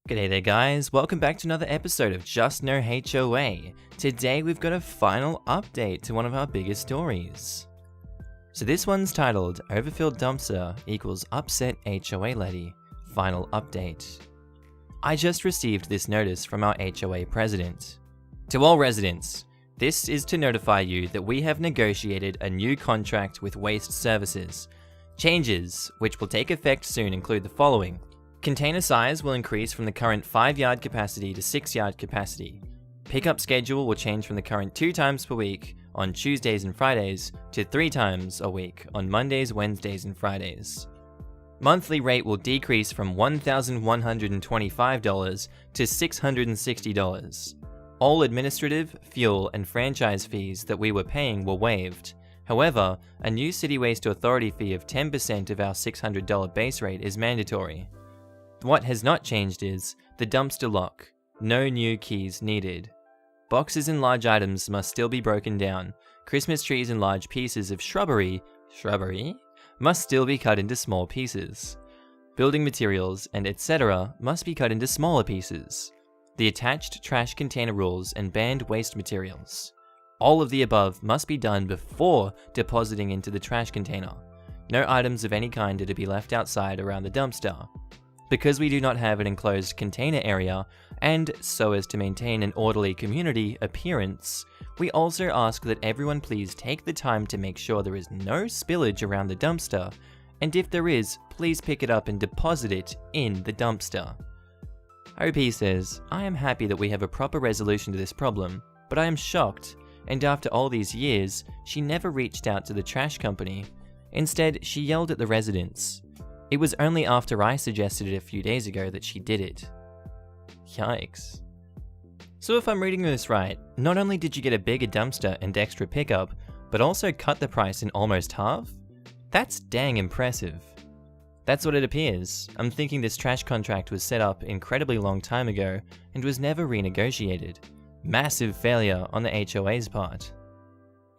G'day there guys, welcome back to another episode of JustnoHOA. Today we've got a final update to one of our biggest stories. So this one's titled, Overfilled Dumpster equals Upset HOA Lady, Final Update. I just received this notice from our HOA president. To all residents, this is to notify you that we have negotiated a new contract with Waste Services. Changes, which will take effect soon, include the following. Container size will increase from the current 5-yard capacity to 6-yard capacity. Pickup schedule will change from the current 2 times per week on Tuesdays and Fridays to 3 times a week on Mondays, Wednesdays and Fridays. Monthly rate will decrease from $1,125 to $660. All administrative, fuel and franchise fees that we were paying were waived. However, a new City Waste Authority fee of 10% of our $600 base rate is mandatory. What has not changed is the dumpster lock. No new keys needed. Boxes and large items must still be broken down. Christmas trees and large pieces of shrubbery must still be cut into small pieces. Building materials and etc. must be cut into smaller pieces. The attached trash container rules and banned waste materials. All of the above must be done before depositing into the trash container. No items of any kind are to be left outside around the dumpster. Because we do not have an enclosed container area, and so as to maintain an orderly community appearance, we also ask that everyone please take the time to make sure there is no spillage around the dumpster, and if there is, please pick it up and deposit it in the dumpster. OP says, I am happy that we have a proper resolution to this problem, but I am shocked, and after all these years, she never reached out to the trash company. Instead, she yelled at the residents. It was only after I suggested it a few days ago that she did it. Yikes. So if I'm reading this right, not only did you get a bigger dumpster and extra pickup, but also cut the price in almost half? That's dang impressive. That's what it appears. I'm thinking this trash contract was set up incredibly long time ago and was never renegotiated. Massive failure on the HOA's part.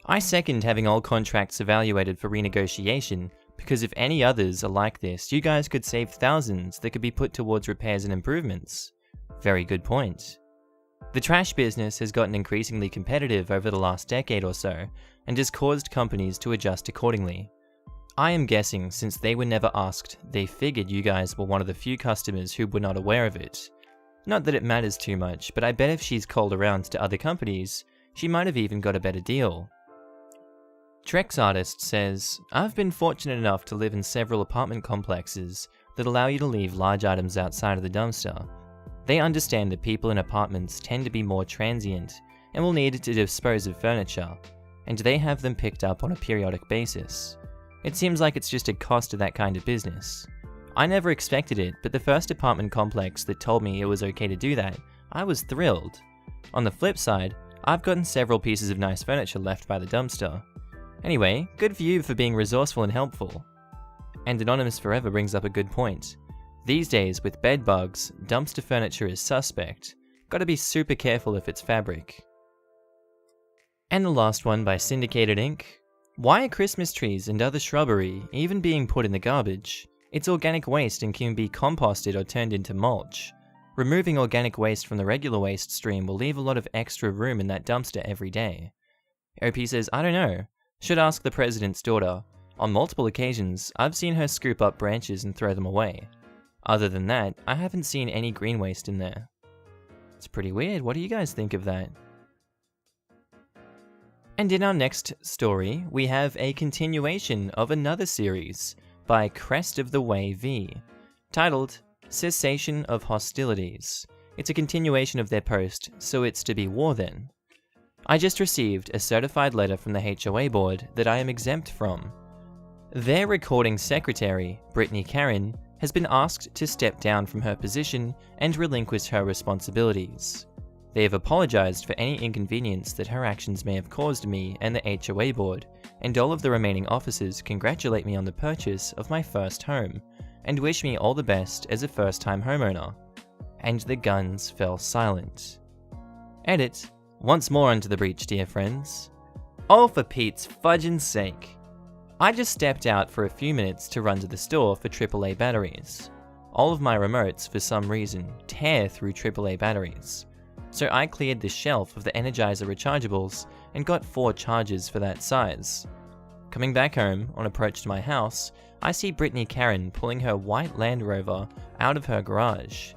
I second having all contracts evaluated for renegotiation, because if any others are like this, you guys could save thousands that could be put towards repairs and improvements. Very good point. The trash business has gotten increasingly competitive over the last decade or so, and has caused companies to adjust accordingly. I am guessing since they were never asked, they figured you guys were one of the few customers who were not aware of it. Not that it matters too much, but I bet if she's called around to other companies, she might have even got a better deal. Trex Artist says, I've been fortunate enough to live in several apartment complexes that allow you to leave large items outside of the dumpster. They understand that people in apartments tend to be more transient and will need to dispose of furniture, and they have them picked up on a periodic basis. It seems like it's just a cost to that kind of business. I never expected it, but the first apartment complex that told me it was okay to do that, I was thrilled. On the flip side, I've gotten several pieces of nice furniture left by the dumpster. Anyway, good for you for being resourceful and helpful. And Anonymous Forever brings up a good point. These days, with bed bugs, dumpster furniture is suspect. Gotta be super careful if it's fabric. And the last one by Syndicated Inc. Why are Christmas trees and other shrubbery even being put in the garbage? It's organic waste and can be composted or turned into mulch. Removing organic waste from the regular waste stream will leave a lot of extra room in that dumpster every day. OP says, I don't know. Should ask the president's daughter. On multiple occasions, I've seen her scoop up branches and throw them away. Other than that, I haven't seen any green waste in there. It's pretty weird. What do you guys think of that? And in our next story, we have a continuation of another series by Crest of the Way V, titled Cessation of Hostilities. It's a continuation of their post, So It's to Be War Then. I just received a certified letter from the HOA board that I am exempt from. Their recording secretary, Brittany Karen, has been asked to step down from her position and relinquish her responsibilities. They have apologized for any inconvenience that her actions may have caused me and the HOA board, and all of the remaining officers congratulate me on the purchase of my first home, and wish me all the best as a first-time homeowner. And the guns fell silent. Edit. Once more onto the breach, dear friends. Oh, for Pete's fudging sake. I just stepped out for a few minutes to run to the store for AAA batteries. all of my remotes, for some reason, tear through AAA batteries. So I cleared the shelf of the Energizer rechargeables and got 4 chargers for that size. Coming back home, on approach to my house, I see Brittany Karen pulling her white Land Rover out of her garage.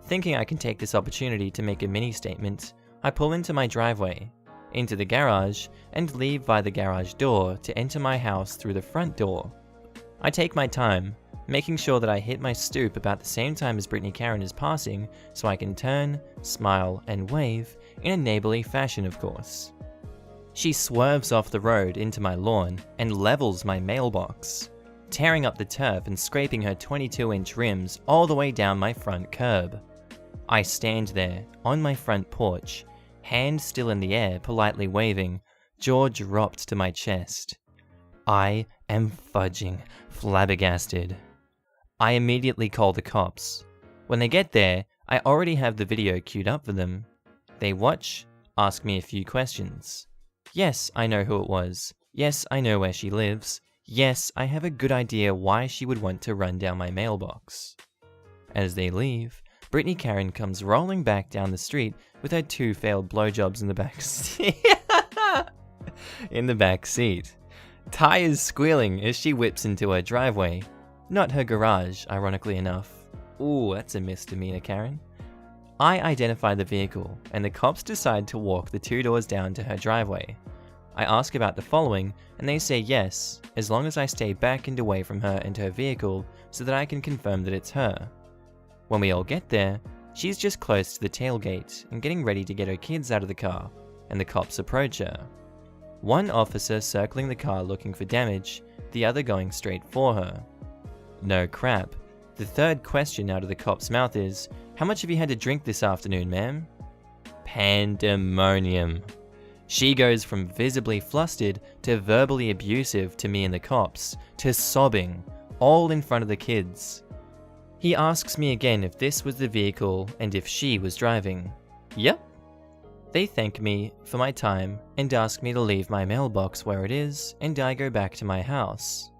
Thinking I can take this opportunity to make a mini statement, I pull into my driveway, into the garage, and leave by the garage door to enter my house through the front door. I take my time, making sure that I hit my stoop about the same time as Brittany Karen is passing so I can turn, smile, and wave in a neighborly fashion, of course. She swerves off the road into my lawn and levels my mailbox, tearing up the turf and scraping her 22-inch rims all the way down my front curb. I stand there, on my front porch, hand still in the air, politely waving, jaw dropped to my chest. I am fudging flabbergasted. I immediately call the cops. When they get there, I already have the video queued up for them. They watch, ask me a few questions. Yes, I know who it was. Yes, I know where she lives. Yes, I have a good idea why she would want to run down my mailbox. As they leave, Brittany Karen comes rolling back down the street with her 2 failed blowjobs in the back seat. In the back seat. Tires squealing as she whips into her driveway. Not her garage, ironically enough. Ooh, that's a misdemeanor, Karen. I identify the vehicle, and the cops decide to walk the 2 doors down to her driveway. I ask about the following, and they say yes, as long as I stay back and away from her and her vehicle so that I can confirm that it's her. When we all get there, she's just close to the tailgate and getting ready to get her kids out of the car, and the cops approach her. One officer circling the car looking for damage, the other going straight for her. No crap. The third question out of the cop's mouth is, "How much have you had to drink this afternoon, ma'am?" Pandemonium. She goes from visibly flustered to verbally abusive to me and the cops, to sobbing, all in front of the kids. He asks me again if this was the vehicle and if she was driving. Yep. They thank me for my time and ask me to leave my mailbox where it is, and I go back to my house.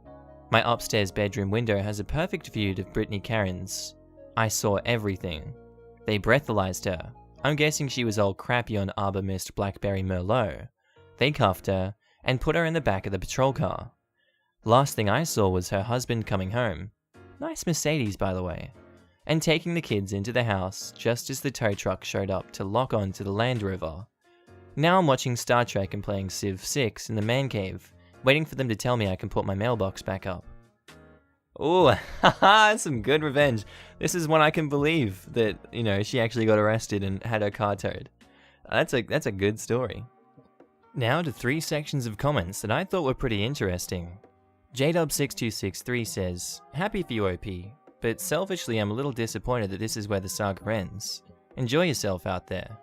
My upstairs bedroom window has a perfect view of Brittany Karen's. I saw everything. They breathalyzed her. I'm guessing she was all crappy on Arbor Mist Blackberry Merlot. They cuffed her and put her in the back of the patrol car. Last thing I saw was her husband coming home. Nice Mercedes, by the way. And taking the kids into the house just as the tow truck showed up to lock on to the Land Rover. Now I'm watching Star Trek and playing Civ 6 in the man cave, waiting for them to tell me I can put my mailbox back up. Ooh, haha, some good revenge. This is when I can believe that, she actually got arrested and had her car towed. That's a good story. Now to 3 sections of comments that I thought were pretty interesting. JDub6263 says, "Happy for you, OP, but selfishly I'm a little disappointed that this is where the saga ends. Enjoy yourself out there."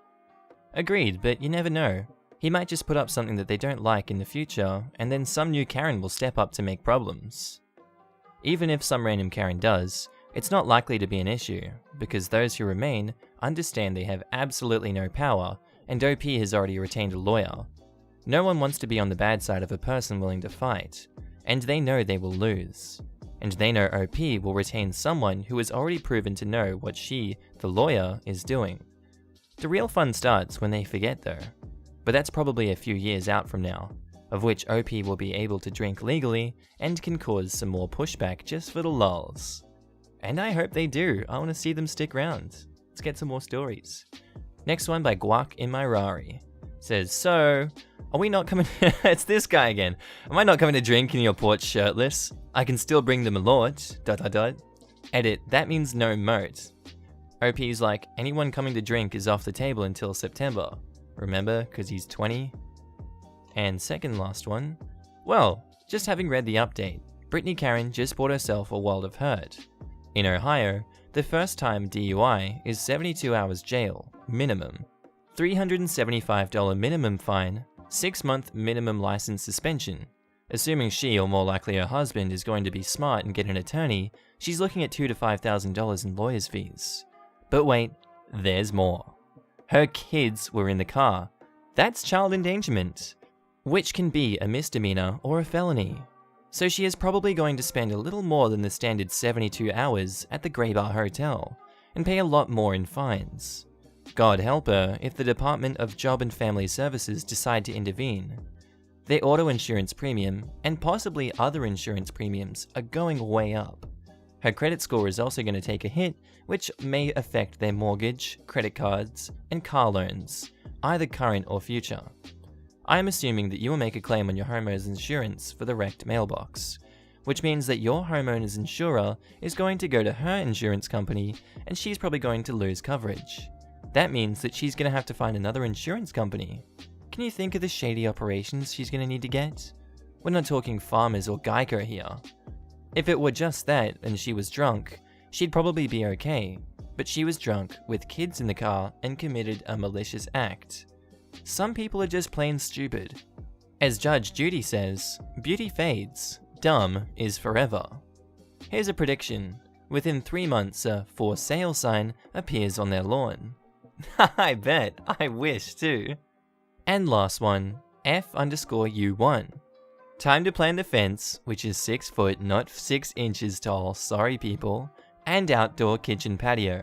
Agreed, but you never know. He might just put up something that they don't like in the future, and then some new Karen will step up to make problems. Even if some random Karen does, it's not likely to be an issue, because those who remain understand they have absolutely no power, and OP has already retained a lawyer. No one wants to be on the bad side of a person willing to fight, and they know they will lose. And they know OP will retain someone who has already proven to know what she, the lawyer, is doing. The real fun starts when they forget though, but that's probably a few years out from now, of which OP will be able to drink legally and can cause some more pushback just for the lulz. And I hope they do. I want to see them stick around. Let's get some more stories. Next one by Guac in my Rari. Says, "So, are we not coming..." It's this guy again. "Am I not coming to drink in your porch shirtless? I can still bring the malort. ... Edit, that means no moat." OP's like, "Anyone coming to drink is off the table until September. Remember, cause he's 20. And second last one. "Well, just having read the update, Brittany Karen just bought herself a world of hurt. In Ohio, the first time DUI is 72 hours jail, minimum. $375 minimum fine, 6-month minimum license suspension. Assuming she, or more likely her husband, is going to be smart and get an attorney, she's looking at $2,000 to $5,000 in lawyer's fees. But wait, there's more. Her kids were in the car. That's child endangerment, which can be a misdemeanor or a felony. So she is probably going to spend a little more than the standard 72 hours at the Grey Bar Hotel, and pay a lot more in fines. God help her if the Department of Job and Family Services decide to intervene. Their auto insurance premium, and possibly other insurance premiums, are going way up. Her credit score is also going to take a hit, which may affect their mortgage, credit cards, and car loans, either current or future. I am assuming that you will make a claim on your homeowner's insurance for the wrecked mailbox, which means that your homeowner's insurer is going to go to her insurance company, and she's probably going to lose coverage. That means that she's going to have to find another insurance company. Can you think of the shady operations she's going to need to get? We're not talking Farmers or Geico here. If it were just that and she was drunk, she'd probably be okay, but she was drunk with kids in the car and committed a malicious act. Some people are just plain stupid. As Judge Judy says, beauty fades, dumb is forever. Here's a prediction. Within 3 months, a for sale sign appears on their lawn. I bet, I wish too. And last one, F_U1. Time to plan the fence, which is 6 foot, not 6 inches tall, sorry people, and outdoor kitchen patio.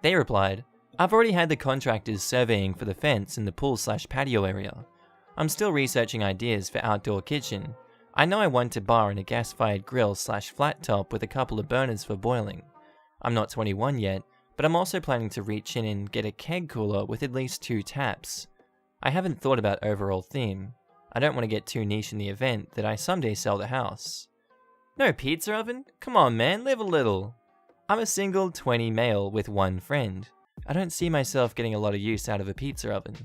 They replied, I've already had the contractors surveying for the fence in the pool/patio area. I'm still researching ideas for outdoor kitchen. I know I want a bar and a gas-fired grill/flat top with a couple of burners for boiling. I'm not 21 yet, but I'm also planning to reach in and get a keg cooler with at least 2 taps. I haven't thought about overall theme. I don't want to get too niche in the event that I someday sell the house. No pizza oven? Come on man, live a little. I'm a single 20 male with 1 friend. I don't see myself getting a lot of use out of a pizza oven.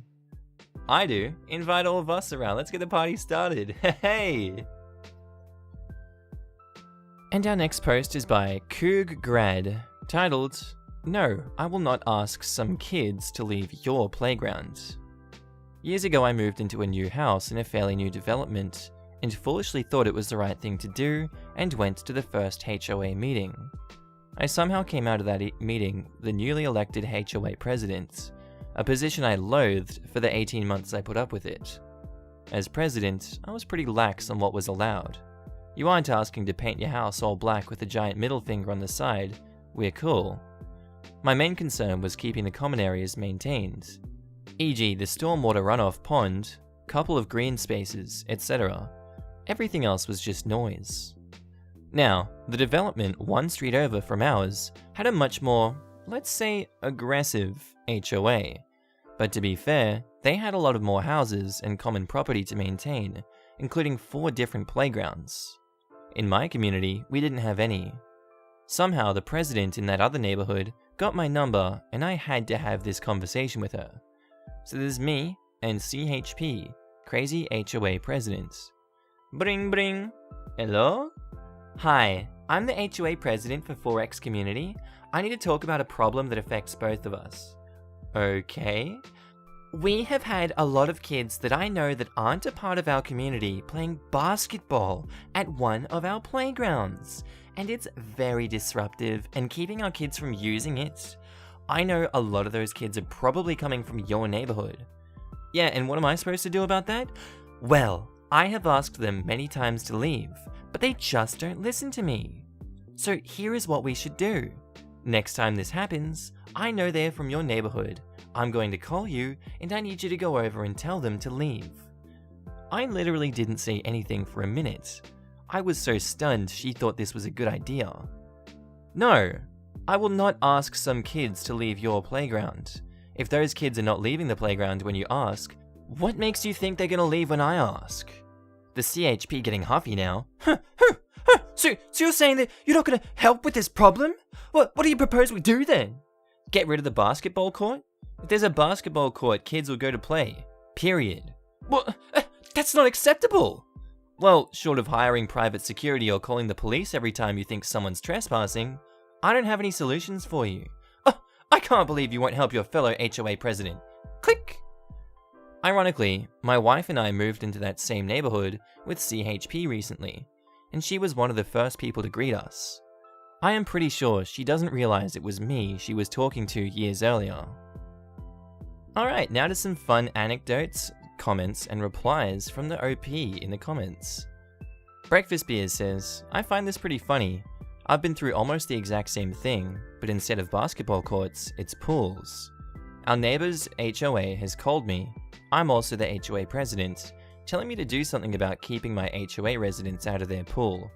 I do. Invite all of us around. Let's get the party started. Hey! And our next post is by Coog Grad, titled, No, I will not ask some kids to leave your playground. Years ago I moved into a new house in a fairly new development, and foolishly thought it was the right thing to do, and went to the first HOA meeting. I somehow came out of that meeting the newly elected HOA president, a position I loathed for the 18 months I put up with it. As president, I was pretty lax on what was allowed. You aren't asking to paint your house all black with a giant middle finger on the side. We're cool. My main concern was keeping the common areas maintained, e.g. the stormwater runoff pond, couple of green spaces, etc. Everything else was just noise. Now, the development 1 street over from ours had a much more, let's say, aggressive HOA. But to be fair, they had a lot of more houses and common property to maintain, including 4 different playgrounds. In my community, we didn't have any. Somehow the president in that other neighborhood got my number and I had to have this conversation with her. So there's me and CHP, crazy HOA president. Bring bring. Hello? Hi, I'm the HOA president for 4X community. I need to talk about a problem that affects both of us. Okay. We have had a lot of kids that I know that aren't a part of our community playing basketball at one of our playgrounds. And it's very disruptive and keeping our kids from using it. I know a lot of those kids are probably coming from your neighborhood. Yeah, and what am I supposed to do about that? Well, I have asked them many times to leave, but they just don't listen to me. So here is what we should do. Next time this happens, I know they're from your neighborhood. I'm going to call you and I need you to go over and tell them to leave. I literally didn't say anything for a minute. I was so stunned she thought this was a good idea. No, I will not ask some kids to leave your playground. If those kids are not leaving the playground when you ask, what makes you think they're gonna leave when I ask? The CHP getting huffy now. So you're saying that you're not gonna help with this problem? What do you propose we do then? Get rid of the basketball court? If there's a basketball court, kids will go to play. Period. Well, that's not acceptable. Well, short of hiring private security or calling the police every time you think someone's trespassing, I don't have any solutions for you. Oh, I can't believe you won't help your fellow HOA president. Click! Ironically, my wife and I moved into that same neighborhood with CHP recently, and she was one of the first people to greet us. I am pretty sure she doesn't realize it was me she was talking to years earlier. Alright, now to some fun anecdotes, comments, and replies from the OP in the comments. Breakfast Beers says, I find this pretty funny. I've been through almost the exact same thing, but instead of basketball courts, it's pools. Our neighbours HOA has called me. I'm also the HOA president, telling me to do something about keeping my HOA residents out of their pool.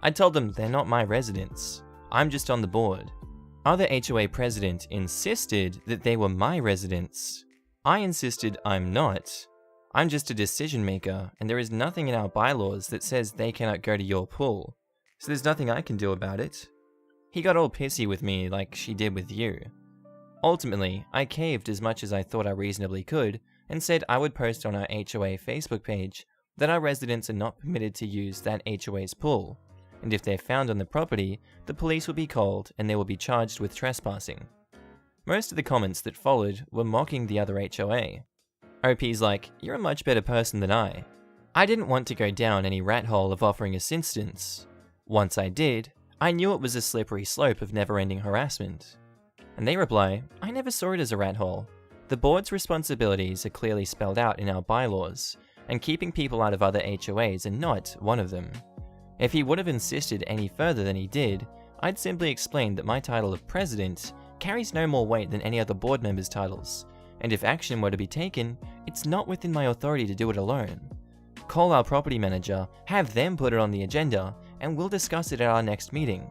I told them they're not my residents. I'm just on the board. Other HOA president insisted that they were my residents. I insisted I'm not. I'm just a decision maker, and there is nothing in our bylaws that says they cannot go to your pool, so there's nothing I can do about it. He got all pissy with me like she did with you. Ultimately, I caved as much as I thought I reasonably could, and said I would post on our HOA Facebook page that our residents are not permitted to use that HOA's pool, and if they're found on the property, the police will be called and they will be charged with trespassing. Most of the comments that followed were mocking the other HOA. OP's like, you're a much better person than I. I didn't want to go down any rat hole of offering assistance. Once I did, I knew it was a slippery slope of never-ending harassment. And they reply, I never saw it as a rat hole. The board's responsibilities are clearly spelled out in our bylaws, and keeping people out of other HOAs are not one of them. If he would have insisted any further than he did, I'd simply explain that my title of president carries no more weight than any other board members' titles, and if action were to be taken, it's not within my authority to do it alone. Call our property manager, have them put it on the agenda, and we'll discuss it at our next meeting.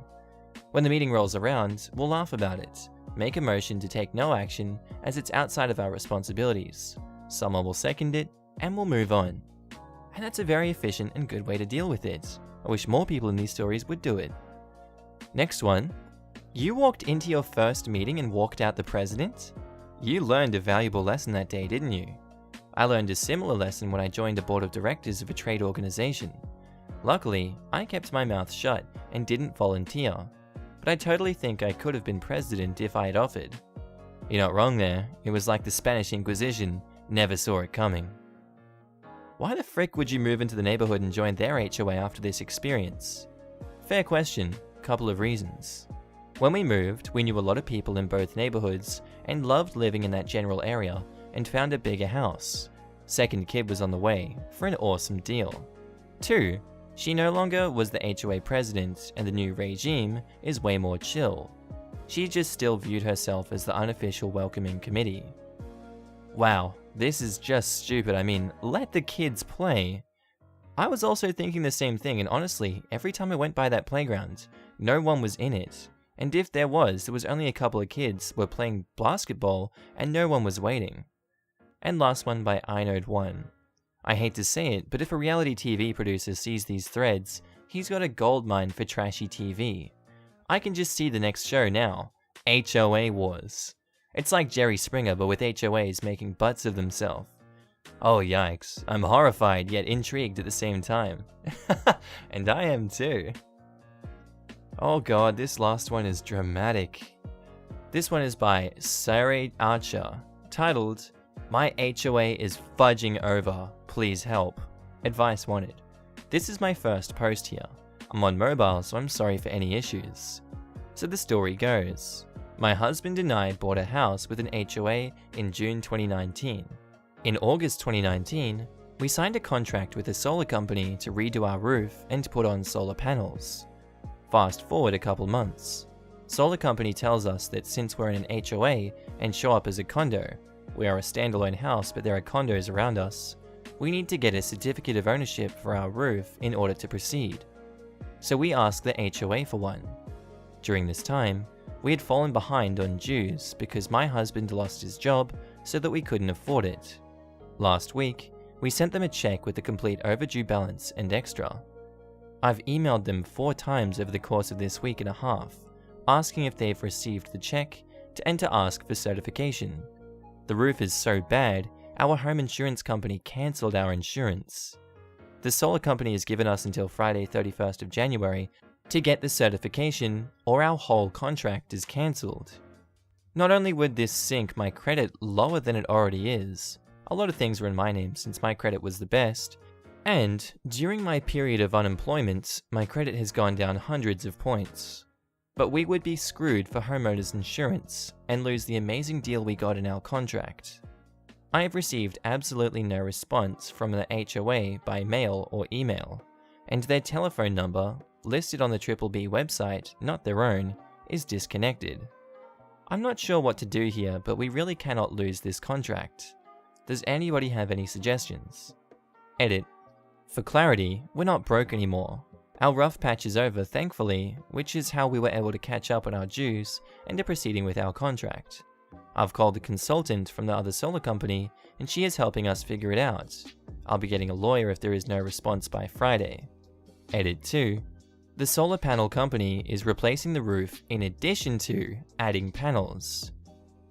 When the meeting rolls around, we'll laugh about it, make a motion to take no action as it's outside of our responsibilities. Someone will second it, and we'll move on. And that's a very efficient and good way to deal with it. I wish more people in these stories would do it. Next one. You walked into your first meeting and walked out the president? You learned a valuable lesson that day, didn't you? I learned a similar lesson when I joined a board of directors of a trade organization. Luckily, I kept my mouth shut and didn't volunteer, but I totally think I could have been president if I had offered. You're not wrong there, it was like the Spanish Inquisition, never saw it coming. Why the frick would you move into the neighborhood and join their HOA after this experience? Fair question, couple of reasons. When we moved, we knew a lot of people in both neighborhoods and loved living in that general area and found a bigger house. Second kid was on the way, for an awesome deal. 2. She no longer was the HOA president and the new regime is way more chill. She just still viewed herself as the unofficial welcoming committee. Wow, this is just stupid. I mean, let the kids play. I was also thinking the same thing, and honestly, every time I went by that playground, no one was in it. And if there was only a couple of kids were playing basketball and no one was waiting. And last one by iNode1. I hate to say it, but if a reality TV producer sees these threads, he's got a goldmine for trashy TV. I can just see the next show now. HOA Wars. It's like Jerry Springer but with HOAs making butts of themselves. Oh yikes, I'm horrified yet intrigued at the same time. And I am too. Oh god, this last one is dramatic. This one is by Sarah Archer, titled, My HOA is fudging over, please help. Advice wanted. This is my first post here. I'm on mobile, so I'm sorry for any issues. So the story goes. My husband and I bought a house with an HOA in June 2019. In August 2019, we signed a contract with a solar company to redo our roof and put on solar panels. Fast forward a couple months. Solar company tells us that since we're in an HOA and show up as a condo, we are a standalone house but there are condos around us, we need to get a certificate of ownership for our roof in order to proceed. So we asked the HOA for one. During this time, we had fallen behind on dues because my husband lost his job so that we couldn't afford it. Last week, we sent them a check with a complete overdue balance and extra. I've emailed them 4 times over the course of this week and a half, asking if they've received the check and to ask for certification. The roof is so bad, our home insurance company cancelled our insurance. The solar company has given us until Friday 31st of January to get the certification or our whole contract is cancelled. Not only would this sink my credit lower than it already is, a lot of things were in my name since my credit was the best, and during my period of unemployment, my credit has gone down hundreds of points. But we would be screwed for homeowners insurance and lose the amazing deal we got in our contract. I have received absolutely no response from the HOA by mail or email, and their telephone number, listed on the BBB website, not their own, is disconnected. I'm not sure what to do here, but we really cannot lose this contract. Does anybody have any suggestions? Edit. For clarity, we're not broke anymore. Our rough patch is over, thankfully, which is how we were able to catch up on our dues and are proceeding with our contract. I've called a consultant from the other solar company, and she is helping us figure it out. I'll be getting a lawyer if there is no response by Friday. Edit 2. The solar panel company is replacing the roof in addition to adding panels.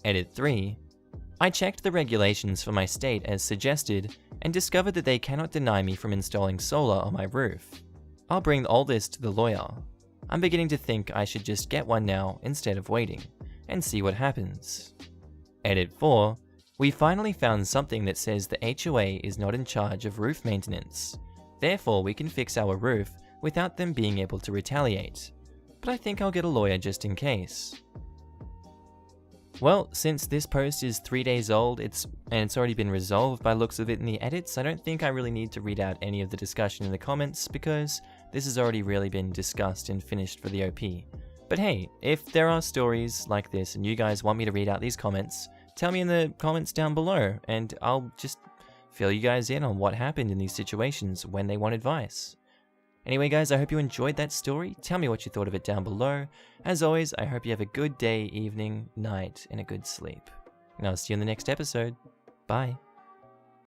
Edit 3. I checked the regulations for my state as suggested and discovered that they cannot deny me from installing solar on my roof. I'll bring all this to the lawyer. I'm beginning to think I should just get one now instead of waiting, and see what happens. Edit 4. We finally found something that says the HOA is not in charge of roof maintenance. Therefore, we can fix our roof without them being able to retaliate. But I think I'll get a lawyer just in case. Well, since this post is 3 days old, it's already been resolved by looks of it in the edits, I don't think I really need to read out any of the discussion in the comments because this has already really been discussed and finished for the OP. But hey, if there are stories like this and you guys want me to read out these comments, tell me in the comments down below and I'll just fill you guys in on what happened in these situations when they want advice. Anyway guys, I hope you enjoyed that story. Tell me what you thought of it down below. As always, I hope you have a good day, evening, night, and a good sleep. And I'll see you in the next episode. Bye.